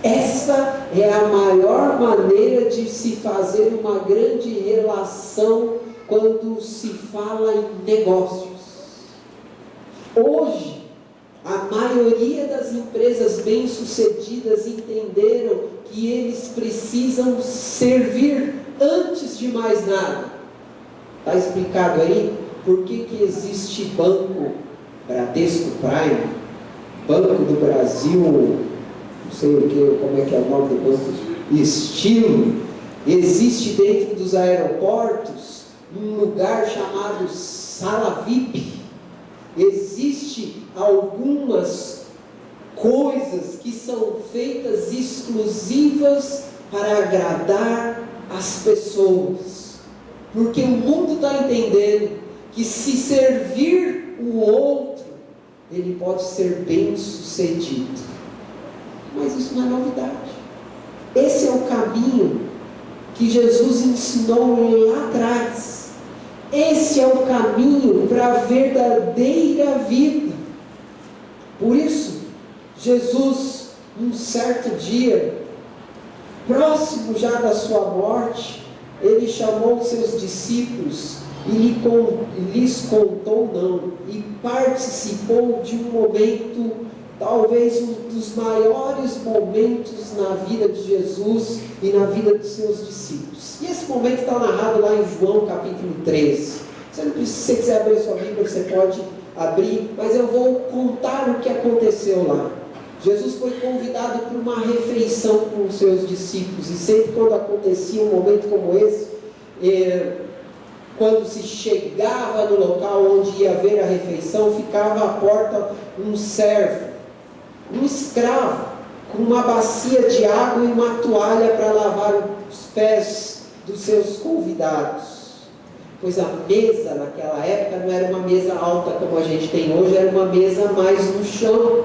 [SPEAKER 1] Essa é a maior maneira de se fazer uma grande relação quando se fala em negócios. Hoje, a maioria das empresas bem-sucedidas entenderam que eles precisam servir antes de mais nada. Está explicado aí por que existe banco Bradesco Prime, Banco do Brasil, não sei o que, como é que é o nome do banco, Estilo. Existe dentro dos aeroportos um lugar chamado Sala VIP. Existe algumas coisas que são feitas exclusivas para agradar as pessoas, porque o mundo está entendendo que se servir o outro, ele pode ser bem sucedido. Mas isso não é novidade. Esse é o caminho que Jesus ensinou lá atrás. Esse é o caminho para a verdadeira vida. Por isso, Jesus, um certo dia, próximo já da sua morte, ele chamou seus discípulos e lhes contou e participou de um momento talvez um dos maiores momentos na vida de Jesus e na vida dos seus discípulos. E esse momento está narrado lá em João capítulo 13. Se você quiser abrir sua Bíblia, você pode abrir, mas eu vou contar o que aconteceu lá. Jesus foi convidado para uma refeição com os seus discípulos, e sempre quando acontecia um momento como esse, quando se chegava no local onde ia haver a refeição, ficava à porta um servo, um escravo, com uma bacia de água e uma toalha para lavar os pés dos seus convidados. Pois a mesa naquela época não era uma mesa alta como a gente tem hoje, era uma mesa mais no chão.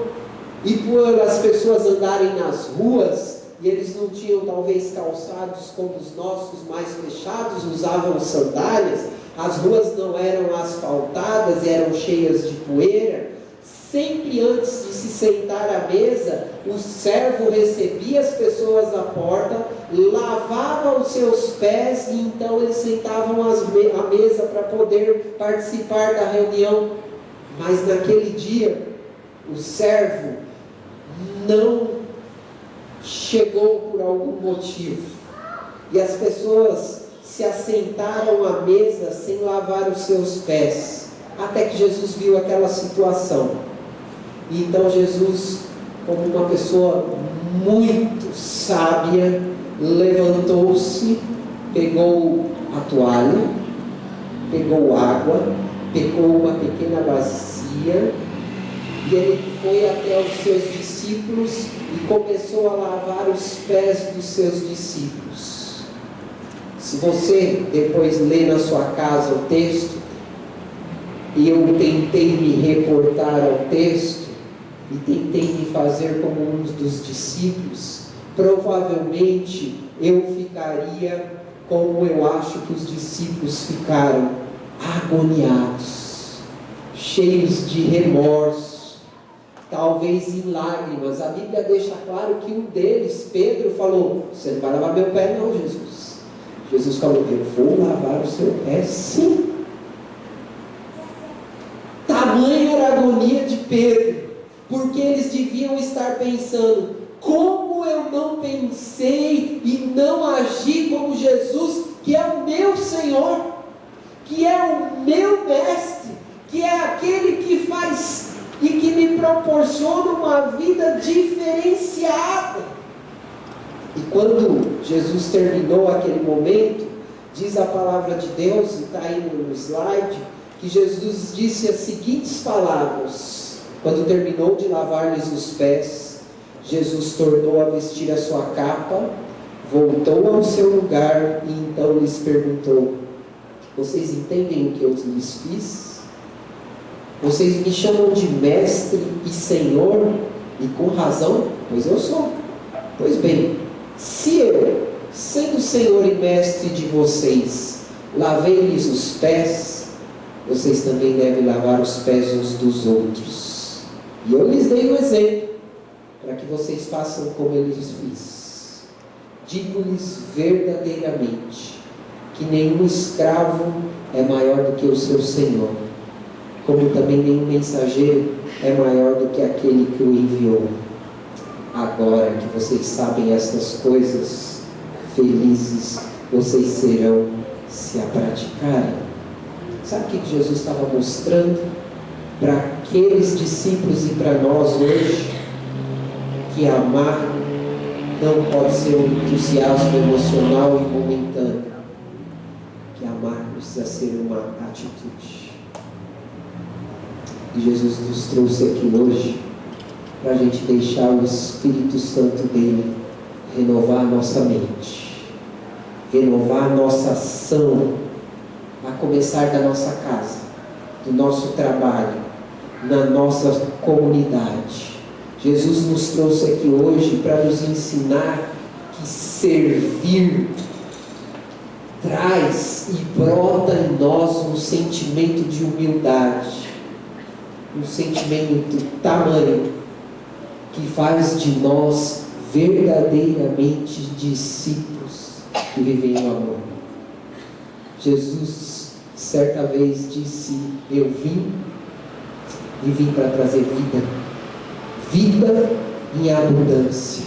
[SPEAKER 1] E por as pessoas andarem nas ruas, e eles não tinham talvez calçados como os nossos mais fechados, usavam sandálias, as ruas não eram asfaltadas e eram cheias de poeira. Sempre antes de se sentar à mesa, o servo recebia as pessoas à porta, lavava os seus pés e então eles sentavam à mesa para poder participar da reunião. Mas naquele dia, o servo não chegou por algum motivo, e as pessoas se assentaram à mesa sem lavar os seus pés, até que Jesus viu aquela situação. E então Jesus, como uma pessoa muito sábia, levantou-se, pegou a toalha, pegou água, pegou uma pequena bacia, e ele foi até os seus discípulos e começou a lavar os pés dos seus discípulos. Se você depois ler na sua casa o texto, e eu tentei me reportar ao texto, e tentei me fazer como um dos discípulos, provavelmente eu ficaria como eu acho que os discípulos ficaram, agoniados, cheios de remorso, talvez em lágrimas. A Bíblia deixa claro que um deles, Pedro, falou: você não vai lavar meu pé não, Jesus. Jesus falou: eu vou lavar o seu pé sim. Tamanha era a agonia de Pedro, porque eles deviam estar pensando: como eu não pensei e não agi como Jesus, que é o meu Senhor, que é o meu mestre, que é aquele que faz e que me proporciona uma vida diferenciada. E quando Jesus terminou aquele momento, diz a palavra de Deus, e está aí no slide, que Jesus disse as seguintes palavras: quando terminou de lavar-lhes os pés, Jesus tornou a vestir a sua capa, voltou ao seu lugar e então lhes perguntou: vocês entendem o que eu lhes fiz? Vocês me chamam de mestre e senhor, e com razão, pois eu sou. Pois bem, se eu, sendo senhor e mestre de vocês, lavei-lhes os pés, vocês também devem lavar os pés uns dos outros. E eu lhes dei um exemplo, para que vocês façam como eu lhes fiz. Digo-lhes verdadeiramente, que nenhum escravo é maior do que o seu senhor, como também nenhum mensageiro é maior do que aquele que o enviou. Agora que vocês sabem essas coisas, felizes vocês serão se a praticarem. Sabe o que Jesus estava mostrando para aqueles discípulos e para nós hoje? Que amar não pode ser um entusiasmo emocional e momentâneo, que amar precisa ser uma atitude. E Jesus nos trouxe aqui hoje para a gente deixar o Espírito Santo dele renovar a nossa mente, renovar a nossa ação, a começar da nossa casa, do nosso trabalho, na nossa comunidade. Jesus nos trouxe aqui hoje para nos ensinar que servir traz e brota em nós um sentimento de humildade, um sentimento tamanho que faz de nós verdadeiramente discípulos que vivem no amor. Jesus certa vez disse: eu vim para trazer vida, vida em abundância.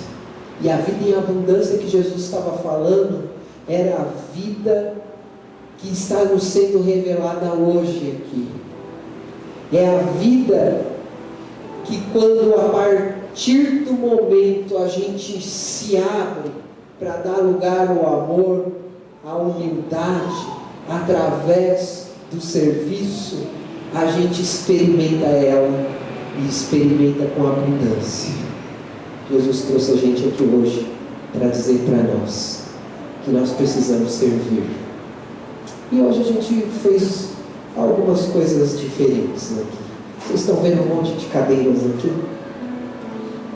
[SPEAKER 1] E a vida em abundância que Jesus estava falando era a vida que está nos sendo revelada hoje aqui. É a vida que, quando a partir do momento a gente se abre para dar lugar ao amor, à humildade, através do serviço, a gente experimenta ela e experimenta com abundância. Jesus trouxe a gente aqui hoje para dizer para nós que nós precisamos servir. E hoje a gente fez algumas coisas diferentes aqui. Vocês estão vendo um monte de cadeiras aqui?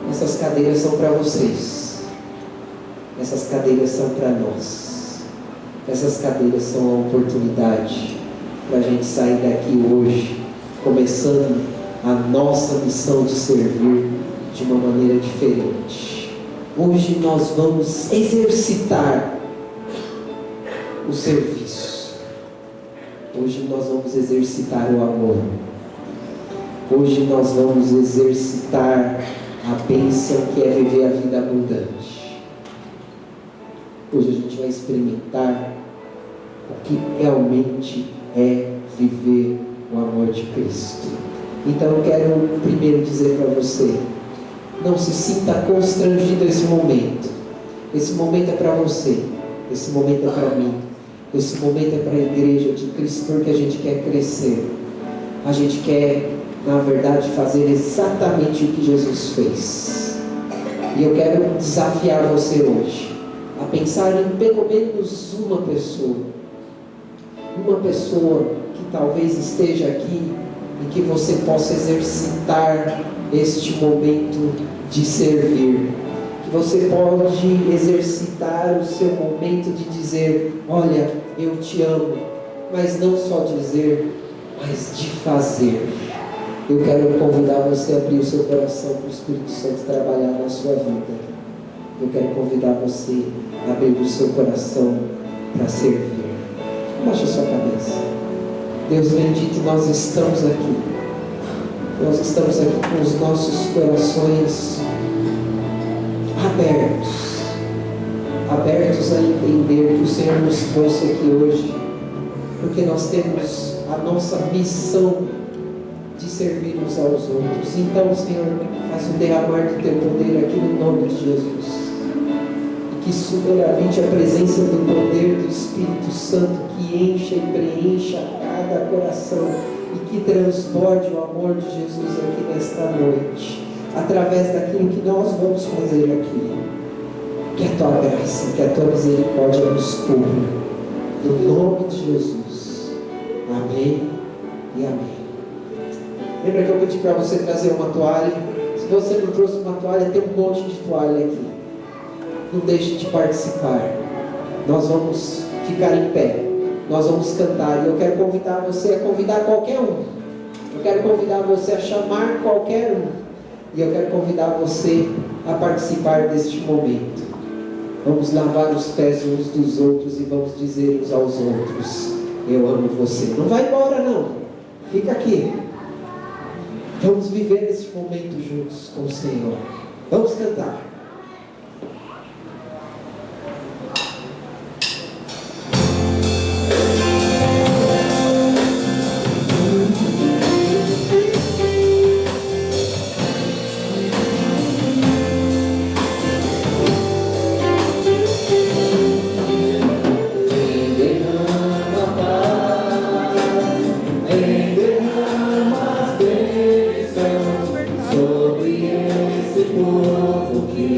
[SPEAKER 1] Essas cadeiras são para vocês. Essas cadeiras são para nós. Essas cadeiras são a oportunidade para a gente sair daqui hoje, começando a nossa missão de servir de uma maneira diferente. Hoje nós vamos exercitar o serviço. Hoje nós vamos exercitar o amor. Hoje nós vamos exercitar a bênção que é viver a vida abundante. Hoje a gente vai experimentar o que realmente é viver o amor de Cristo. Então eu quero primeiro dizer para você, não se sinta constrangido esse momento. Esse momento é para você. Esse momento é para mim. Esse momento é para a igreja de Cristo, porque a gente quer crescer. A gente quer, na verdade, fazer exatamente o que Jesus fez. E eu quero desafiar você hoje a pensar em pelo menos uma pessoa que talvez esteja aqui e que você possa exercitar este momento de servir. Que você pode exercitar o seu momento de dizer: olha, eu te amo, mas não só dizer, mas de fazer. Eu quero convidar você a abrir o seu coração para o Espírito Santo trabalhar na sua vida. Eu quero convidar você a abrir o seu coração para servir. Baixe a sua cabeça. Deus bendito, nós estamos aqui. Nós estamos aqui com os nossos corações abertos a entender que o Senhor nos trouxe aqui hoje, porque nós temos a nossa missão de servir uns aos outros. Então, Senhor, faz o derramar do Teu poder aqui no nome de Jesus. E que soberanamente a presença do poder do Espírito Santo que encha e preencha cada coração e que transborde o amor de Jesus aqui nesta noite, através daquilo que nós vamos fazer aqui. Que a Tua graça, que a Tua misericórdia nos cubra. No nome de Jesus. Amém e amém. Lembra que eu pedi para você trazer uma toalha? Se você não trouxe uma toalha, tem um monte de toalha aqui. Não deixe de participar. Nós vamos ficar em pé. Nós vamos cantar. E eu quero convidar você a convidar qualquer um. Eu quero convidar você a chamar qualquer um. E eu quero convidar você a participar deste momento. Vamos lavar os pés uns dos outros e vamos dizer uns aos outros: eu amo você. Não vai embora não. Fica aqui. Vamos viver esse momento juntos com o Senhor. Vamos cantar.
[SPEAKER 5] Sobre esse povo que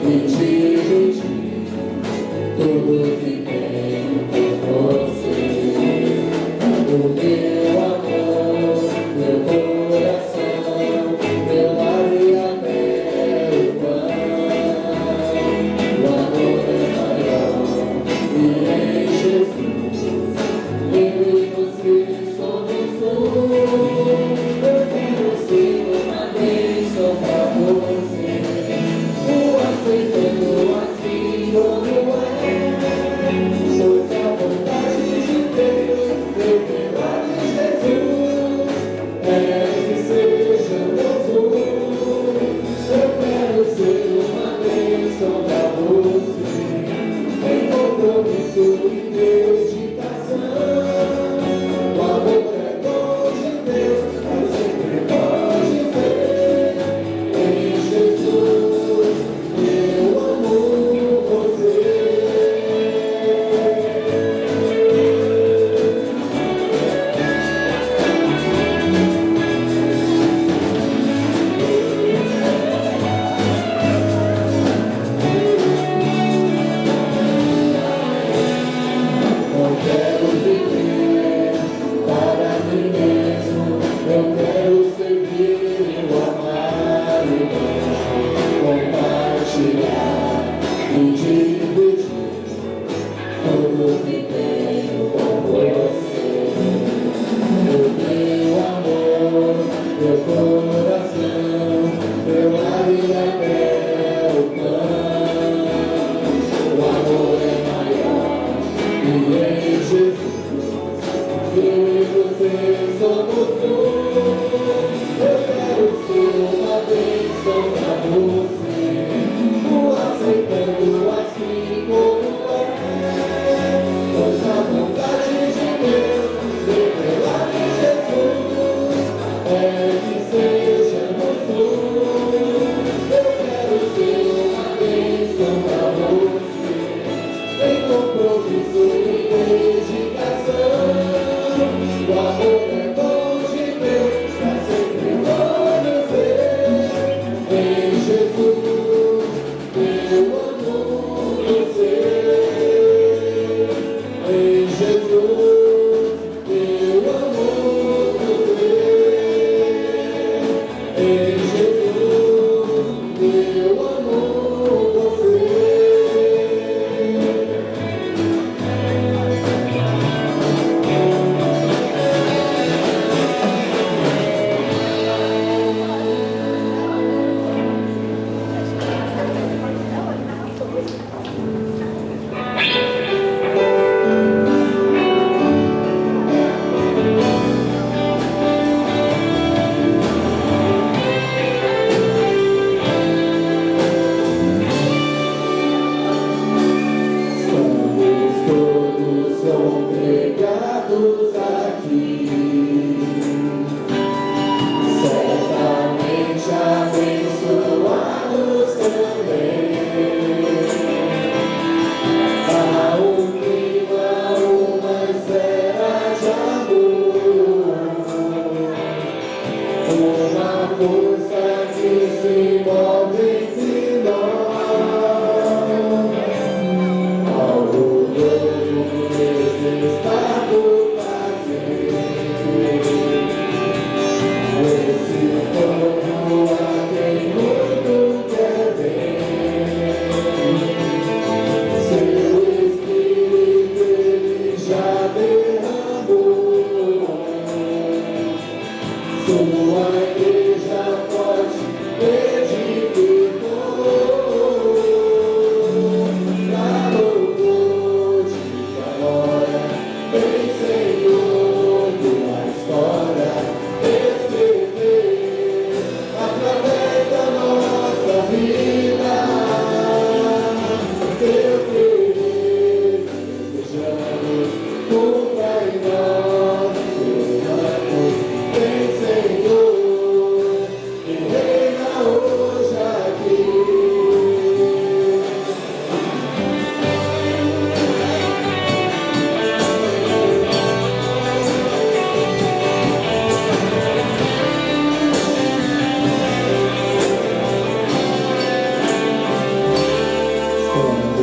[SPEAKER 5] e te rendir tudo que tenho por você. O meu amor, meu coração, meu lar e até o pão. O amor é maior e em Jesus eu e você somos um. Eu quero ser uma bênção pra você, o aceitando assim como é.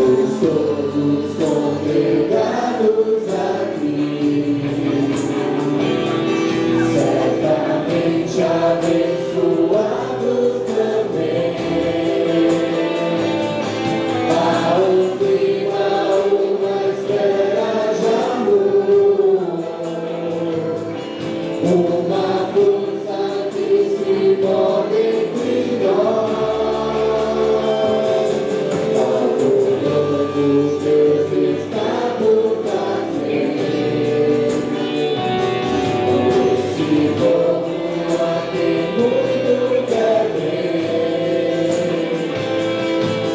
[SPEAKER 5] todos congregados aqui, certamente abençoados também. Há um clima, uma espera de amor, uma força que se move entre nós. Deus está por fazer. Esse povo tem muito que ver.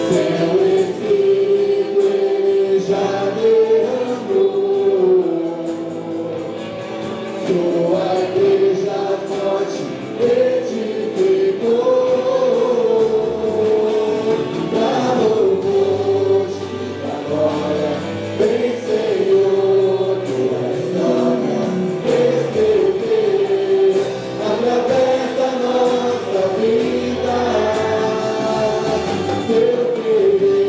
[SPEAKER 5] Seu Espírito ele já derramou. Sua igreja forte edificou. Vem, Senhor, tua história escrever, através da nossa vida, teu querer.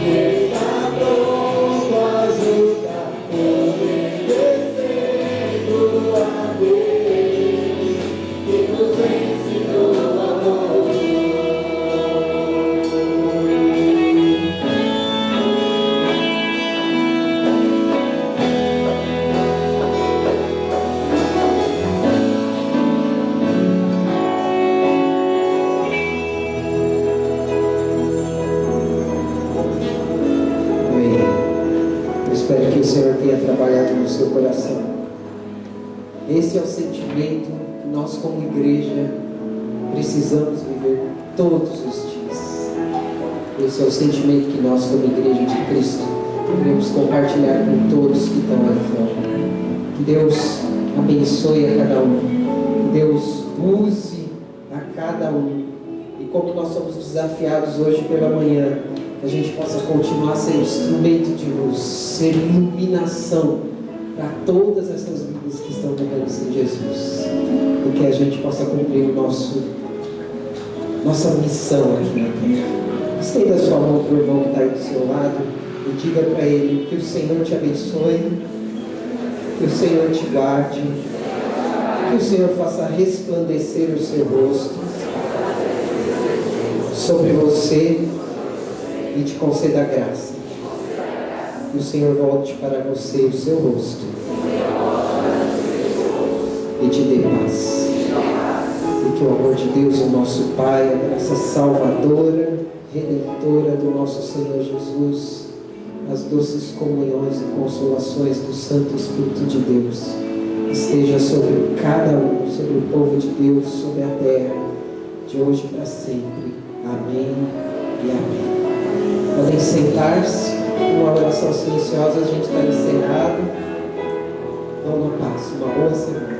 [SPEAKER 5] Está pronto a
[SPEAKER 1] espero que o Senhor tenha trabalhado no seu coração. Esse é o sentimento que nós, como igreja, precisamos viver todos os dias. Esse é o sentimento que nós, como igreja de Cristo, queremos compartilhar com todos que estão aí fora. Que Deus abençoe a cada um. Que Deus use a cada um. E como nós somos desafiados hoje pela manhã, que a gente possa continuar sendo instrumento de luz, ser iluminação para todas essas vidas que estão morrendo sem Jesus. E que a gente possa cumprir nossa missão aqui na terra. Estenda a sua mão para o irmão que está aí do seu lado e diga para ele que o Senhor te abençoe, que o Senhor te guarde, que o Senhor faça resplandecer o seu rosto sobre você e te conceda graça. Que o Senhor volte para você o seu rosto e te dê paz. E que o amor de Deus, o nosso Pai, a graça salvadora, redentora do nosso Senhor Jesus, as doces comunhões e consolações do Santo Espírito de Deus esteja sobre cada um, sobre o povo de Deus, sobre a terra, de hoje para sempre. Amém e amém. Podem sentar-se. Uma oração silenciosa, a gente está encerrado. Vão na paz. Uma boa semana.